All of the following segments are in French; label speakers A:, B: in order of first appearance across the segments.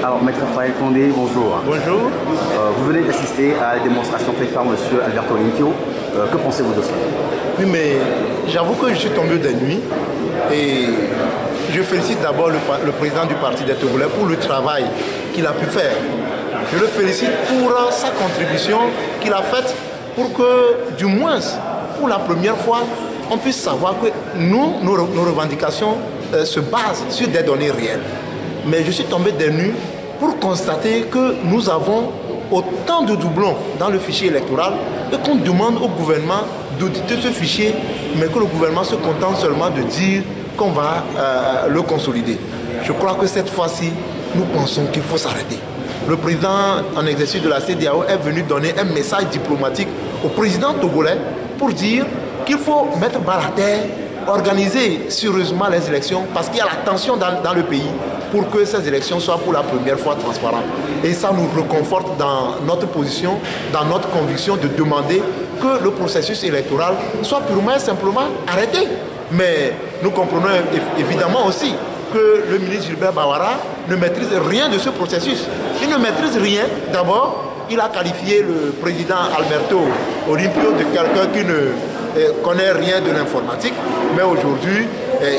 A: Alors, Maître Raphaël Condé, bonjour.
B: Bonjour.
A: Vous venez d'assister à la démonstration faite par M. Alberto Limpio. Que pensez-vous de cela?
B: Oui, mais j'avoue que je suis tombé des nuits et je félicite d'abord le président du parti des Togolais pour le travail qu'il a pu faire. Je le félicite pour sa contribution qu'il a faite pour que, du moins, pour la première fois, on puisse savoir que nos revendications se basent sur des données réelles. Mais je suis tombé des nues pour constater que nous avons autant de doublons dans le fichier électoral et qu'on demande au gouvernement d'auditer ce fichier, mais que le gouvernement se contente seulement de dire qu'on va le consolider. Je crois que cette fois-ci, nous pensons qu'il faut s'arrêter. Le président en exercice de la CEDEAO est venu donner un message diplomatique au président togolais pour dire qu'il faut mettre bas la terre, organiser sérieusement les élections parce qu'il y a la tension dans le pays pour que ces élections soient pour la première fois transparentes. Et ça nous reconforte dans notre position, dans notre conviction de demander que le processus électoral soit purement et simplement arrêté. Mais nous comprenons évidemment aussi que le ministre Gilbert Bawara ne maîtrise rien de ce processus. Il ne maîtrise rien. D'abord, il a qualifié le président Alberto Limpio de quelqu'un qui ne connaît rien de l'informatique, mais aujourd'hui,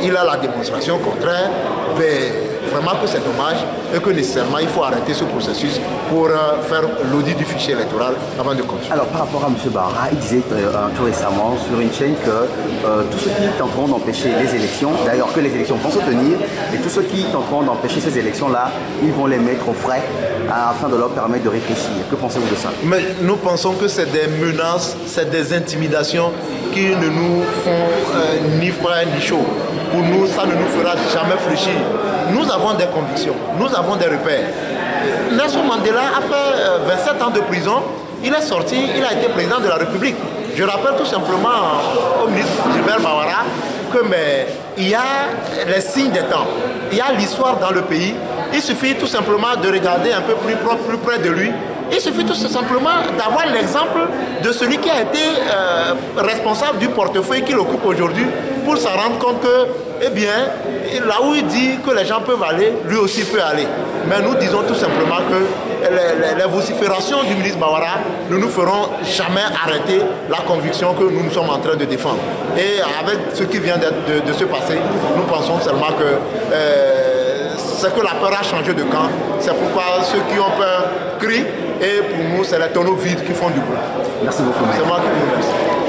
B: il a la démonstration contraire. Vraiment que c'est dommage et que nécessairement il faut arrêter ce processus pour faire l'audit du fichier électoral avant de continuer.
A: Alors par rapport à M. Bawara, il disait tout récemment sur une chaîne que tous ceux qui tenteront d'empêcher les élections, d'ailleurs que les élections vont se tenir, et tous ceux qui tenteront d'empêcher ces élections-là, ils vont les mettre au frais afin de leur permettre de réfléchir. Que pensez-vous de ça?
B: Mais nous pensons que c'est des menaces, c'est des intimidations qui ne nous font ni frais ni chaud. Pour nous, ça ne nous fera jamais fléchir. Nous avons des convictions, nous avons des repères. Nelson Mandela a fait 27 ans de prison, il est sorti, il a été président de la République. Je rappelle tout simplement au ministre Gilbert Bawara qu'il y a les signes des temps, il y a l'histoire dans le pays. Il suffit tout simplement de regarder un peu plus près de lui. Il suffit tout simplement d'avoir l'exemple de celui qui a été responsable du portefeuille qu'il occupe aujourd'hui pour se rendre compte que, eh bien, là où il dit que les gens peuvent aller, lui aussi peut aller. Mais nous disons tout simplement que les vociférations du ministre Bawara ne nous feront jamais arrêter la conviction que nous sommes en train de défendre. Et avec ce qui vient de se passer, nous pensons seulement que c'est que la peur a changé de camp. C'est pourquoi ceux qui ont peur crient et pour nous, c'est les tonneaux vides qui font du bruit.
A: Merci beaucoup.
B: C'est moi qui vous remercie.